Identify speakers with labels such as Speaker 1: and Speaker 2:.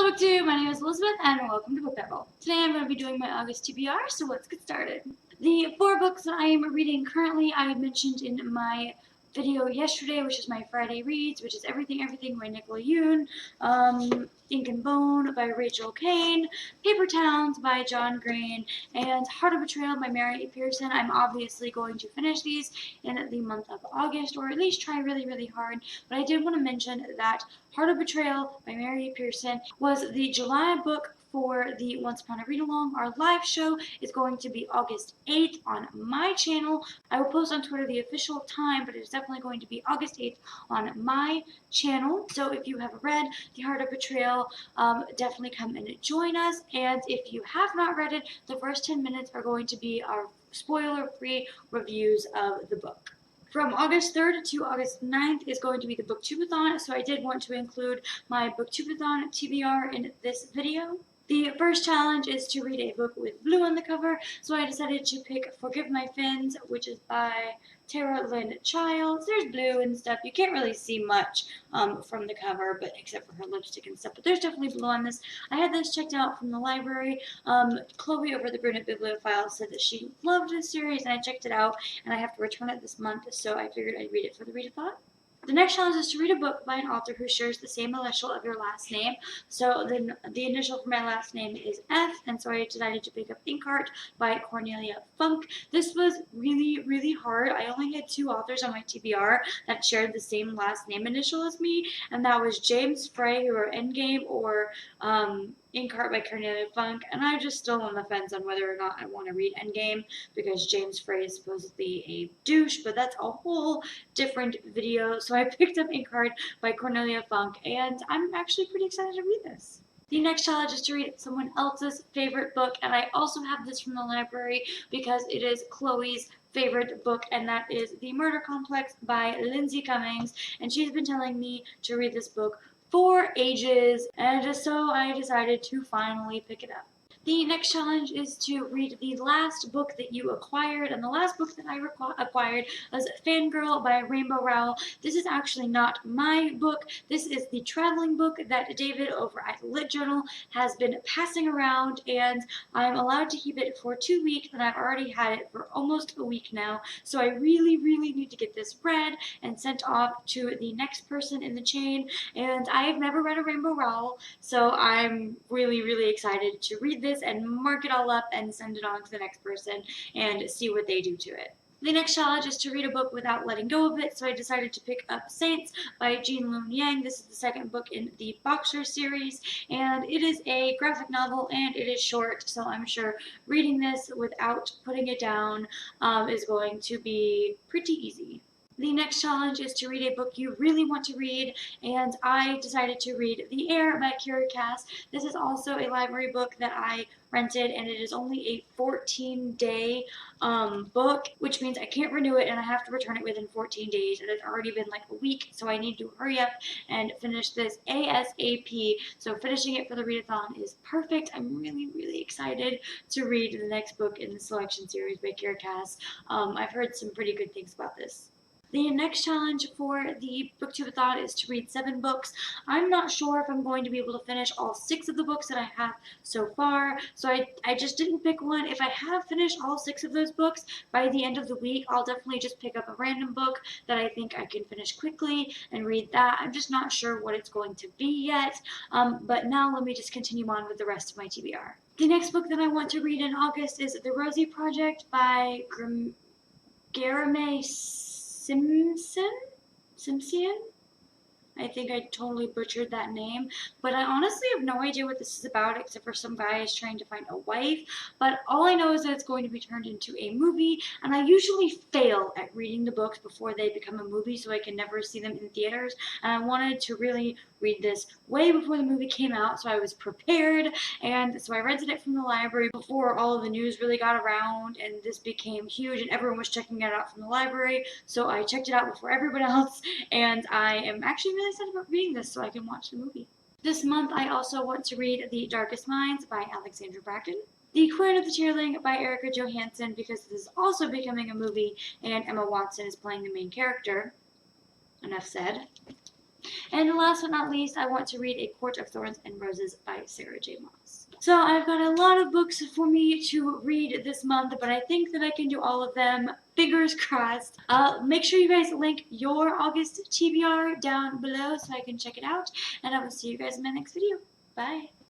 Speaker 1: Hello Booktube, my name is Elizabeth and welcome to Book Babble. Today I'm going to be doing my August TBR, so let's get started. The 4 books that I am reading currently I mentioned in my video yesterday, which is my Friday reads, which is Everything by Netgalley, Ink and Bone by Rachel Kane, Paper Towns by John Green, and Heart of Betrayal by Mary Pearson. I'm obviously going to finish these in the month of August, or at least try really hard, but I did want to mention that Heart of Betrayal by Mary Pearson was the July book for the Once Upon a Read Along. Our live show is going to be August 8th on my channel. I will post on Twitter the official time, but it is definitely going to be August 8th on my channel. So if you have read The Heart of Betrayal, definitely come and join us. And if you have not read it, the first 10 minutes are going to be our spoiler-free reviews of the book. From August 3rd to August 9th is going to be the Booktubeathon, so I did want to include my Booktubeathon TBR in this video. The first challenge is to read a book with blue on the cover, so I decided to pick Forgive My Fins, which is by Tara Lynn Childs. There's blue and stuff. You can't really see much from the cover, but except for her lipstick and stuff. But there's definitely blue on this. I had this checked out from the library. Chloe over the Brunette Bibliophile said that she loved this series, and I checked it out, and I have to return it this month, so I figured I'd read it for the readathon. The next challenge is to read a book by an author who shares the same initial of your last name. So the initial for my last name is F, and so I decided to pick up Inkheart by Cornelia Funk. This was really hard. I only had 2 authors on my TBR that shared the same last name initial as me, and that was James Frey, who wrote Endgame, or Inkheart by Cornelia Funk, and I'm just still on the fence on whether or not I want to read Endgame because James Frey is supposedly a douche, but that's a whole different video. So I picked up Inkheart by Cornelia Funk, and I'm actually pretty excited to read this. The next challenge is to read someone else's favorite book, and I also have this from the library because it is Chloe's favorite book, and that is The Murder Complex by Lindsay Cummings, and she's been telling me to read this book for ages, and so I decided to finally pick it up. The next challenge is to read the last book that you acquired, and the last book that I acquired was Fangirl by Rainbow Rowell. This is actually not my book. This is the traveling book that David over at Lit Journal has been passing around, and I'm allowed to keep it for 2 weeks, and I've already had it for almost a week now, so I really need to get this read and sent off to the next person in the chain, and I have never read a Rainbow Rowell, so I'm really excited to read this and mark it all up and send it on to the next person and see what they do to it. The next challenge is to read a book without letting go of it, so I decided to pick up Saints by Jean Lune Yang. This is the 2nd book in the Boxer series, and it is a graphic novel and it is short, so I'm sure reading this without putting it down is going to be pretty easy. The next challenge is to read a book you really want to read, and I decided to read The Air by Kira Cass. This is also a library book that I rented, and it is only a 14-day book, which means I can't renew it and I have to return it within 14 days, and it's already been like a week, so I need to hurry up and finish this ASAP. So finishing it for the readathon is perfect. I'm really excited to read the next book in the selection series by Kira Cass. I've heard some pretty good things about this. The next challenge for the Booktubeathon is to read 7 books. I'm not sure if I'm going to be able to finish all 6 of the books that I have so far, so I just didn't pick one. If I have finished all 6 of those books by the end of the week, I'll definitely just pick up a random book that I think I can finish quickly and read that. I'm just not sure what it's going to be yet, but now let me just continue on with the rest of my TBR. The next book that I want to read in August is The Rosie Project by Garame Simpson? I think I totally butchered that name, but I honestly have no idea what this is about except for some guy is trying to find a wife, but all I know is that it's going to be turned into a movie, and I usually fail at reading the books before they become a movie, so I can never see them in theaters, and I wanted to really read this way before the movie came out, so I was prepared, and so I rented it from the library before all of the news really got around, and this became huge, and everyone was checking it out from the library, so I checked it out before everyone else, and I am actually really excited about reading this so I can watch the movie. This month I also want to read The Darkest Minds by Alexandra Bracken, The Queen of the Tearling by Erica Johansson, because this is also becoming a movie and Emma Watson is playing the main character. Enough said. And last but not least, I want to read A Court of Thorns and Roses by Sarah J. Maas. So I've got a lot of books for me to read this month, but I think that I can do all of them. Fingers crossed. Make sure you guys link your August TBR down below so I can check it out. And I will see you guys in my next video. Bye.